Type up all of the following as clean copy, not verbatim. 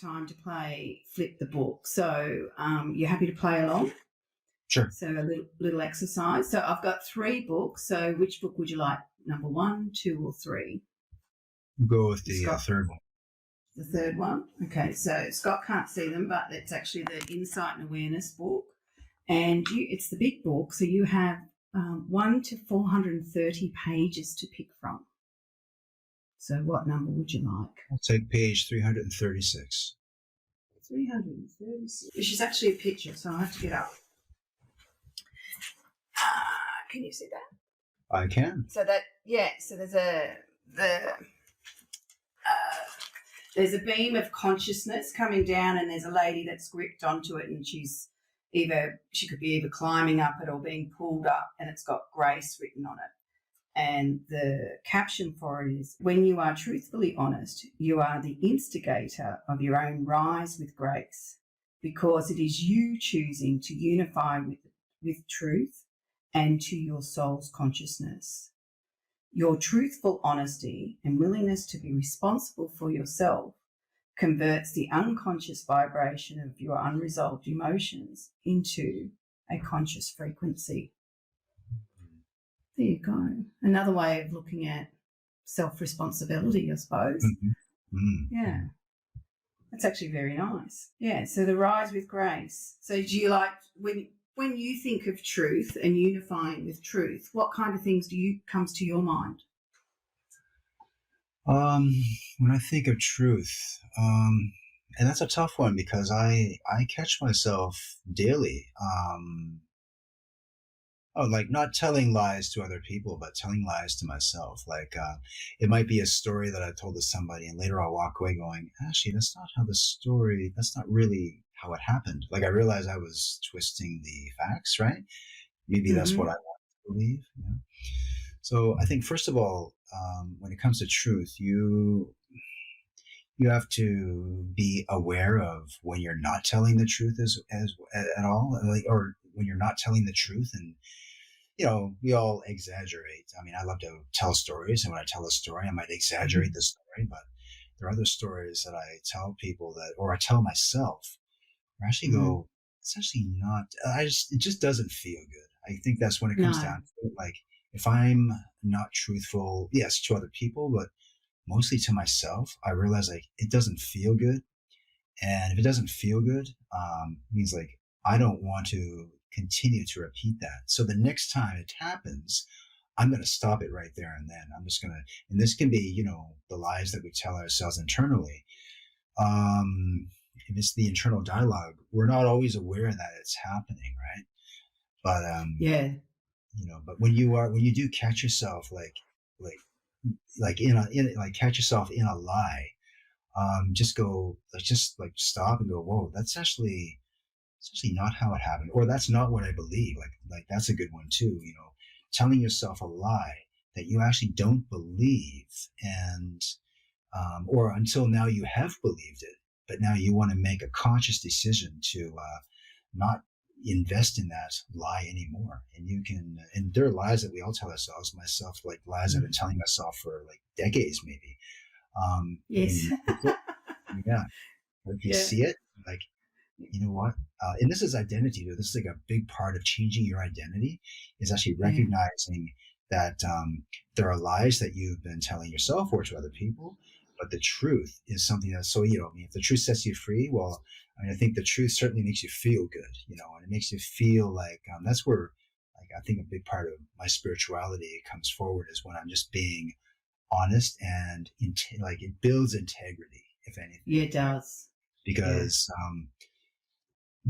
time to play Flip the Book. So you're happy to play along? Sure. So a little exercise. So I've got 3 books. So which book would you like? Number 1, 2, or 3? Go with the third one. The third one? Okay, so Scott can't see them, but it's actually the Insight and Awareness book. And it's the big book, so you have 1 to 430 pages to pick from. So what number would you like? I'll take page 336. 336. Which is actually a picture, so I'll have to get up. Can you see that? I can. So there's a beam of consciousness coming down, and there's a lady that's gripped onto it, and she could be either climbing up it or being pulled up, and it's got grace written on it. And the caption for it is, when you are truthfully honest, you are the instigator of your own rise with grace, because it is you choosing to unify with truth and to your soul's consciousness. Your truthful honesty and willingness to be responsible for yourself converts the unconscious vibration of your unresolved emotions into a conscious frequency. There you go. Another way of looking at self-responsibility, I suppose. Mm-hmm. Mm-hmm. Yeah. That's actually very nice. Yeah, so the rise with grace. So do you like, when you think of truth and unifying with truth, what kind of things comes to your mind? When I think of truth, and that's a tough one because I catch myself daily, like not telling lies to other people, but telling lies to myself. Like, it might be a story that I told to somebody, and later I'll walk away going, actually, that's not really how it happened. Like, I realized I was twisting the facts, right? Maybe that's what I want to believe. Yeah. So I think, first of all, when it comes to truth, you have to be aware of when you're not telling the truth at all, or when you're not telling the truth. And we all exaggerate. I mean, I love to tell stories, and when I tell a story, I might exaggerate the story, but there are other stories that I tell people or I tell myself, or actually go, it's actually not, it just doesn't feel good. I think that's when it comes down to it. Like, if I'm not truthful, yes, to other people, but mostly to myself, I realize like it doesn't feel good. And if it doesn't feel good, means like I don't want to continue to repeat that. So the next time it happens, I'm going to stop it right there and then. I'm just going to, and this can be, the lies that we tell ourselves internally. If it's the internal dialogue, we're not always aware that it's happening, right? But but when you do catch yourself catch yourself in a lie, just stop and go, whoa, that's actually not how it happened, or that's not what I believe. Like that's a good one too. Telling yourself a lie that you actually don't believe, and or until now you have believed it, but now you want to make a conscious decision to not invest in that lie anymore. And there are lies that we all tell ourselves, myself, like lies I've been telling myself for like decades, maybe. Yes. Yeah. If you see it, like, you know what? And this is identity, though. This is like a big part of changing your identity, is actually recognizing that there are lies that you've been telling yourself or to other people, but the truth is something that's so, if the truth sets you free, well, I think the truth certainly makes you feel good, and it makes you feel like that's where, like, I think a big part of my spirituality comes forward is when I'm just being honest, and it builds integrity, if anything. Yeah, it does. Because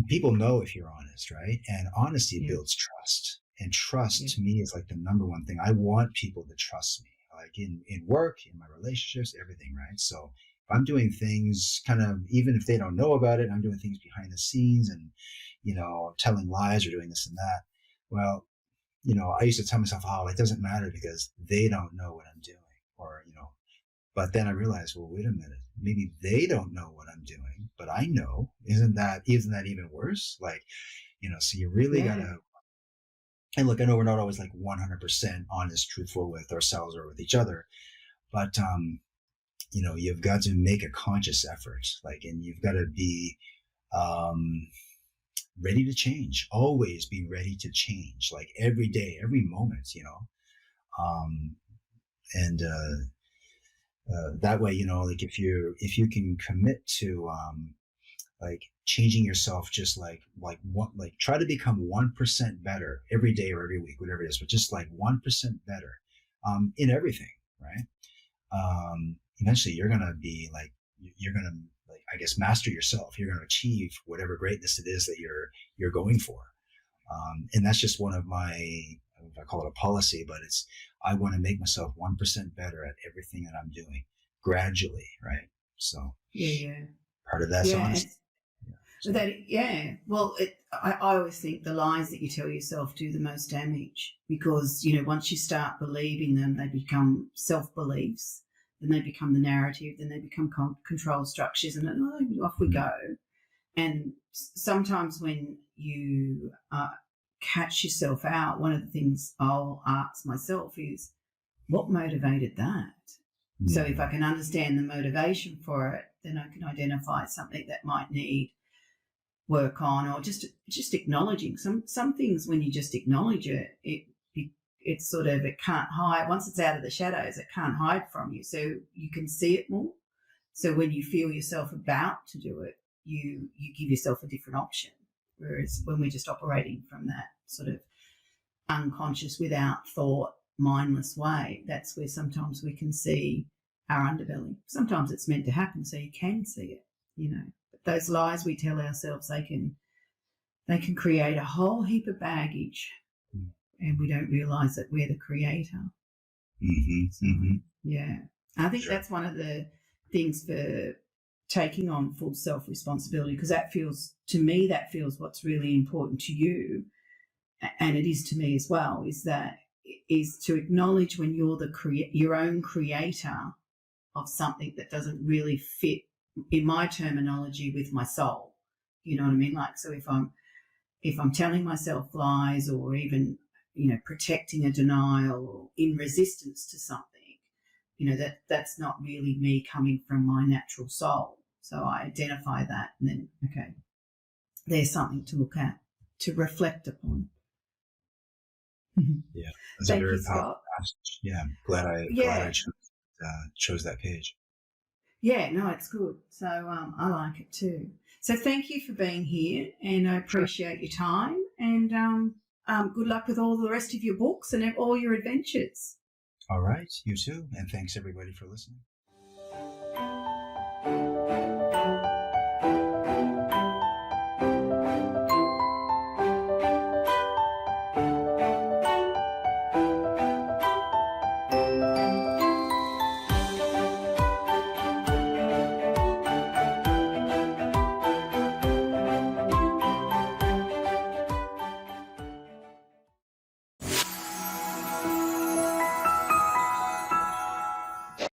people know if you're honest, right? And honesty builds trust. And trust to me is like the number one thing. I want people to trust me, like in work, in my relationships, everything, right? So if I'm doing things kind of, even if they don't know about it, I'm doing things behind the scenes and, telling lies or doing this and that. Well, I used to tell myself, oh, it doesn't matter because they don't know what I'm doing, or, but then I realized, well, wait a minute, maybe they don't know what I'm doing, but I know. Isn't that even worse? Like, so you really gotta, and look, I know we're not always like 100% honest, truthful with ourselves or with each other, but you've got to make a conscious effort, like, and you've got to be um, ready to change. Always be ready to change, like every day, every moment, um, and that way, like if you can commit to like changing yourself, just like try to become 1% better every day or every week, whatever it is, but just like 1% better in everything, right? Eventually you're gonna like, I guess, master yourself. You're gonna achieve whatever greatness it is that you're going for. And that's just one of my, I call it a policy, but I want to make myself 1% better at everything that I'm doing gradually, right? So Yeah. part of that's Yeah. honesty. So well, I always think the lies that you tell yourself do the most damage, because, once you start believing them, they become self-beliefs, then they become the narrative, then they become control structures, and then off we go. And sometimes when you catch yourself out, one of the things I'll ask myself is, what motivated that? Mm-hmm. So if I can understand the motivation for it, then I can identify something that might need work on, or just acknowledging some things. When you just acknowledge it's sort of, it can't hide. Once it's out of the shadows, it can't hide from you, so you can see it more. So when you feel yourself about to do it, you give yourself a different option. Whereas when we're just operating from that sort of unconscious, without thought, mindless way, that's where sometimes we can see our underbelly. Sometimes it's meant to happen so you can see it, But those lies we tell ourselves, they can create a whole heap of baggage, and we don't realise that we're the creator. Yeah. I think that's one of the things for taking on full self-responsibility, because that feels what's really important to you, and it is to me as well, is to acknowledge when you're your own creator of something that doesn't really fit, in my terminology, with my soul. You know what I mean? Like, so if I'm telling myself lies, or even, protecting a denial, or in resistance to something, that's not really me coming from my natural soul. So I identify that, and then, okay, there's something to look at, to reflect upon. Yeah, that's Thank a very you, Scott. passage. Yeah, I'm glad I chose that page. Yeah, no, it's good. So I like it too. So thank you for being here, and I appreciate your time, and good luck with all the rest of your books and all your adventures. All right, you too, and thanks everybody for listening.